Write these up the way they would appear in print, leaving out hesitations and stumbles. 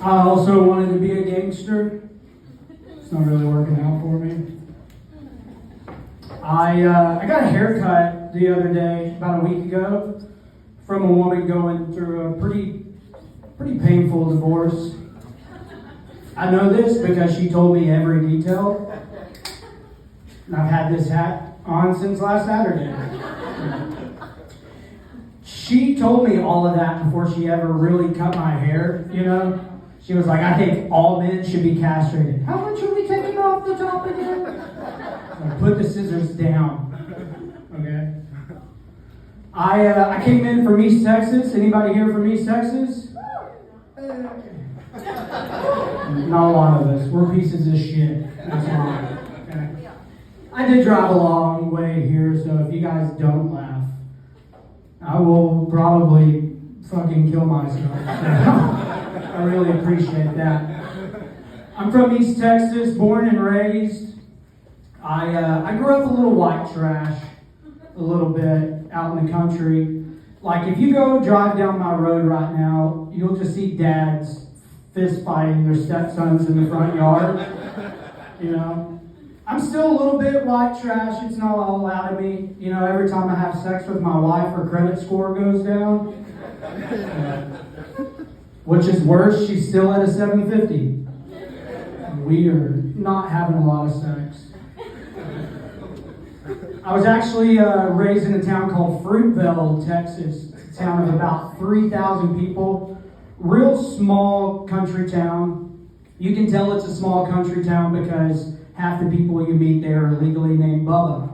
I also wanted to be a gangster. It's not really working out for me. I got a haircut the other day, about a week ago, from a woman going through a pretty painful divorce. I know this because she told me every detail. And I've had this hat on since last Saturday. She told me all of that before she ever really cut my hair, you know? She was like, I think all men should be castrated. How much are we taking off the top again? Like, put the scissors down. Okay? I came in from East Texas. Anybody here from East Texas? Not a lot of us. We're pieces of shit. That's why. Okay? I did drive a long way here, so if you guys don't laugh, I will probably fucking kill myself. I really appreciate that. I'm from East Texas, born and raised. I grew up a little white trash, a little bit out in the country. Like if you go drive down my road right now, you'll just see dads fist fighting their stepsons in the front yard. You know, I'm still a little bit white trash. It's not all out of me. You know, every time I have sex with my wife, her credit score goes down. Which is worse, she's still at a 750. We are not having a lot of sex. I was actually raised in a town called Fruitvale, Texas. It's a town of about 3,000 people. Real small country town. You can tell it's a small country town because half the people you meet there are legally named Bubba.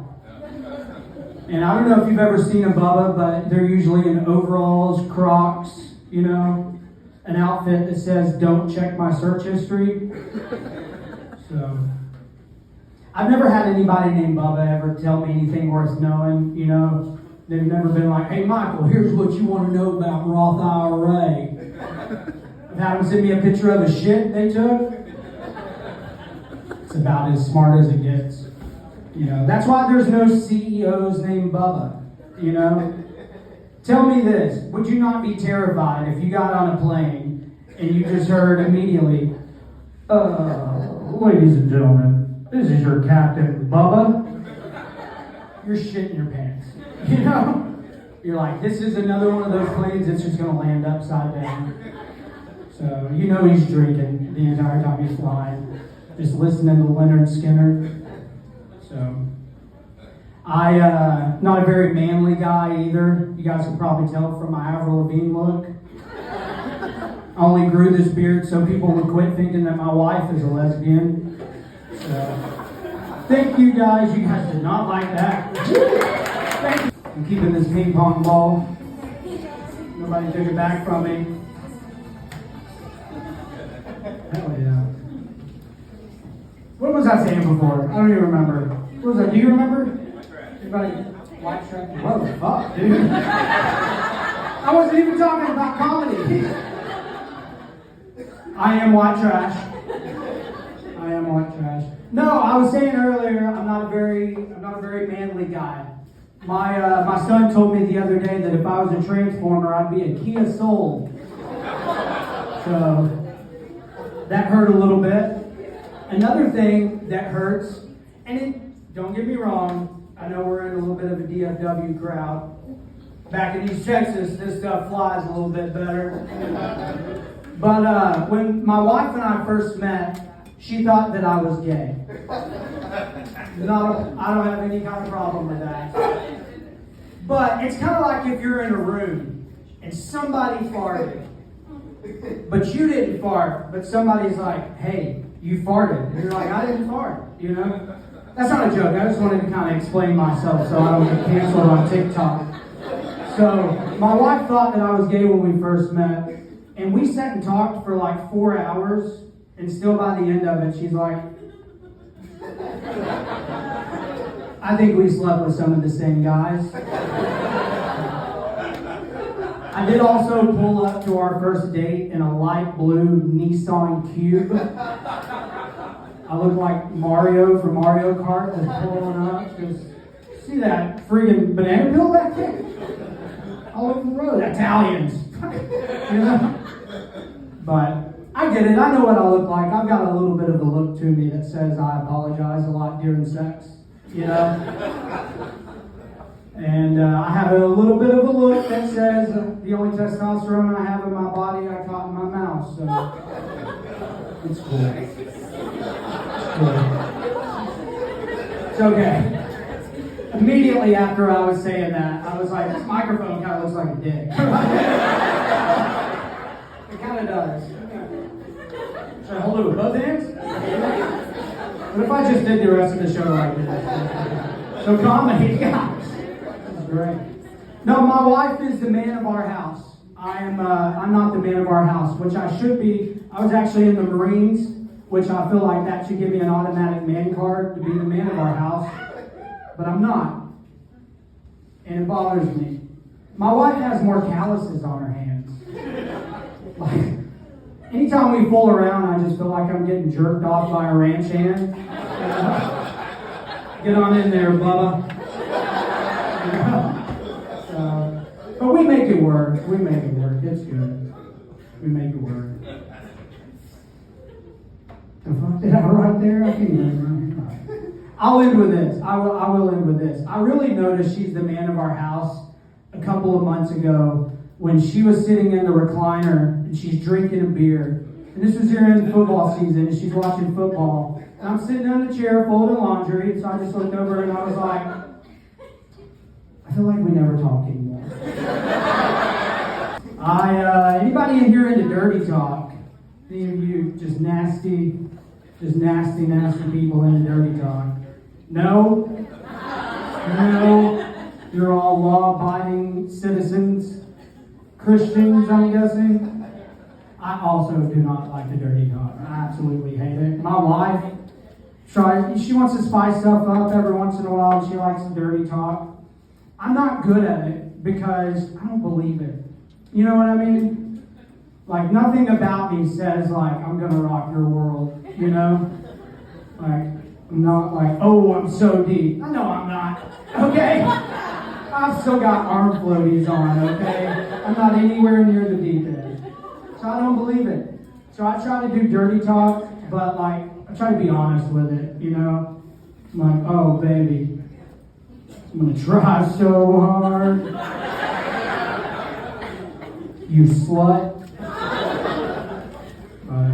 And I don't know if you've ever seen a Bubba, but they're usually in overalls, Crocs, you know, an outfit that says, don't check my search history. So, I've never had anybody named Bubba ever tell me anything worth knowing, you know. They've never been like, hey Michael, here's what you want to know about Roth IRA. I've had them send me a picture of a shit they took. It's about as smart as it gets. You know, that's why there's no CEOs named Bubba, you know. Tell me this, would you not be terrified if you got on a plane and you just heard immediately, ladies and gentlemen, this is your Captain Bubba. You're shitting your pants, you know? You're like, this is another one of those planes that's just gonna land upside down. So, you know he's drinking the entire time he's flying, just listening to Leonard Skinner. So, not a very manly guy either. You guys can probably tell from my Avril Lavigne look. I only grew this beard so people would quit thinking that my wife is a lesbian. So, thank you guys. You guys did not like that. Thank you. I'm keeping this ping pong ball. Nobody took it back from me. Hell yeah. What was I saying before? I don't even remember. What was that? Do you remember? Anybody white trash? What the fuck, dude? I wasn't even talking about comedy. I am white trash. I am white trash. No, I was saying earlier, I'm not a very manly guy. My son told me the other day that if I was a transformer, I'd be a Kia Soul. So that hurt a little bit. Another thing that hurts, and don't get me wrong, I know we're in a little bit of a DFW crowd. Back in East Texas, this stuff flies a little bit better. But when my wife and I first met, she thought that I was gay. I don't have any kind of problem with that. But it's kind of like if you're in a room and somebody farted, but you didn't fart, but somebody's like, hey, you farted. And you're like, I didn't fart, you know? That's not a joke. I just wanted to kind of explain myself so I don't get canceled on TikTok. So my wife thought that I was gay when we first met, and we sat and talked for like 4 hours, and still by the end of it, she's like, I think we slept with some of the same guys. I did also pull up to our first date in a light blue Nissan Cube. I look like Mario from Mario Kart, just pulling up. Just see that friggin' banana peel back there? All over the road. Italians. You know? But I get it. I know what I look like. I've got a little bit of a look to me that says I apologize a lot during sex, you know? And I have a little bit of a look that says the only testosterone I have in my body I caught in my mouth, so it's cool. It's okay. Immediately after I was saying that, I was like, this microphone kind of looks like a dick. It kind of does. Should I hold it with both hands? What if I just did the rest of the show like this? So comedy, guys. This is great. No, my wife is the man of our house. I'm not the man of our house, which I should be. I was actually in the Marines, which I feel like that should give me an automatic man card to be the man of our house. But I'm not. And it bothers me. My wife has more calluses on her hands. Like, anytime we fool around, I just feel like I'm getting jerked off by a ranch hand. Get on in there, Bubba. But we make it work. We make it work. It's good. We make it work. The fuck did I write there? I can't even remember. I'll end with this. I will end with this. I really noticed she's the man of our house a couple of months ago when she was sitting in the recliner and she's drinking a beer. And this was during football season and she's watching football. And I'm sitting on a chair folding laundry, so I just looked over and I was like, I feel like we never talk anymore. Anybody in here into dirty talk? Any of you just nasty people into dirty talk? No? No? You're all law-abiding citizens? Christians, I'm guessing? I also do not like the dirty talk. I absolutely hate it. My wife she wants to spice stuff up every once in a while, and she likes dirty talk. I'm not good at it because I don't believe it. You know what I mean? Like, nothing about me says, like, I'm gonna rock your world, you know? Like, I'm not like, oh, I'm so deep. No, I'm not, okay? I've still got arm floaties on, okay? I'm not anywhere near the deep end. So I don't believe it. So I try to do dirty talk, but, like, I try to be honest with it, you know? I'm like, oh, baby, I'm gonna try so hard. You slut. But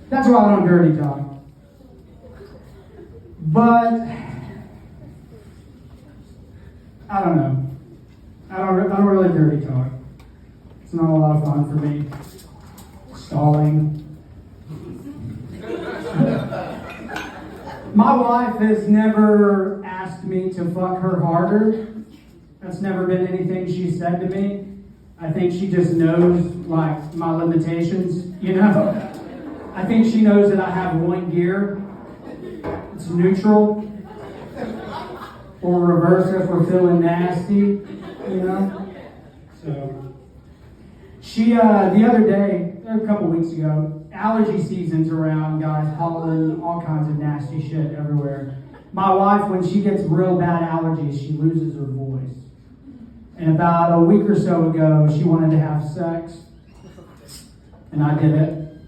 that's why I don't dirty talk. But I don't know. I don't really dirty talk. It's not a lot of fun for me. Stalling. My wife has never asked me to fuck her harder. That's never been anything she said to me. I think she just knows, like, my limitations, you know? I think she knows that I have one gear. It's neutral. Or reverse if we're feeling nasty, you know? So, she, the other day, a couple weeks ago, allergy season's around, guys, pollen, all kinds of nasty shit everywhere. My wife, when she gets real bad allergies, she loses her voice. And about a week or so ago, she wanted to have sex. And I did it.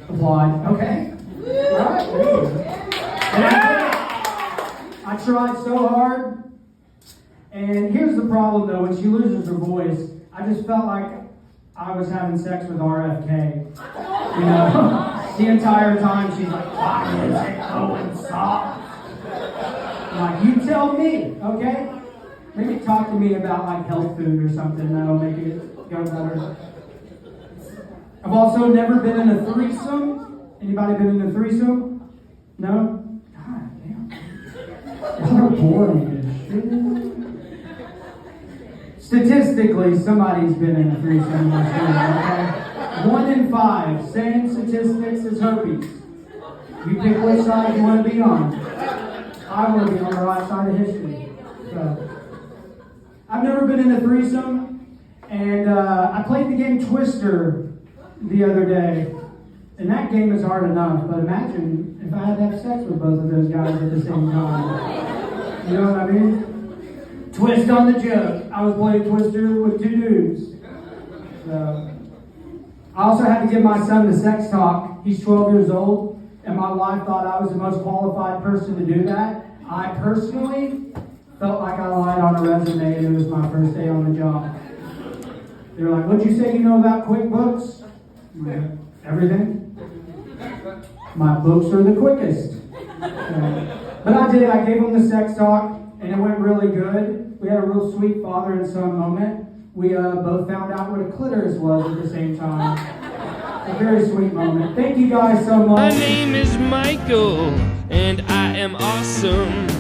Applaud. Okay. Right. I tried so hard. And here's the problem, though. When she loses her voice, I just felt like I was having sex with RFK. You know? The entire time she's like, why is it going soft? I'm like, you tell me, okay? Maybe talk to me about, like, health food or something that'll make it go better. I've also never been in a threesome. Anybody been in a threesome? No? God damn. Y'all are boring as shit. Statistically, somebody's been in a threesome this year, okay? 1 in 5. Same statistics as herpes. You pick which side you want to be on. I want to be on the right side of history. So, I've never been in a threesome, and I played the game Twister the other day, and that game is hard enough, but imagine if I had to have sex with both of those guys at the same time. You know what I mean? Twist on the joke. I was playing Twister with 2 dudes. So, I also had to give my son the sex talk. He's 12 years old, and my wife thought I was the most qualified person to do that. I personally felt like I lied on a resume, and it was my first day on the job. They were like, "What'd you say you know about QuickBooks?" I'm like, "Everything. My books are the quickest." But I did. I gave him the sex talk, and it went really good. We had a real sweet father and son moment. We both found out what a clitoris was at the same time. A very sweet moment. Thank you guys so much. My name is Michael, and I am awesome.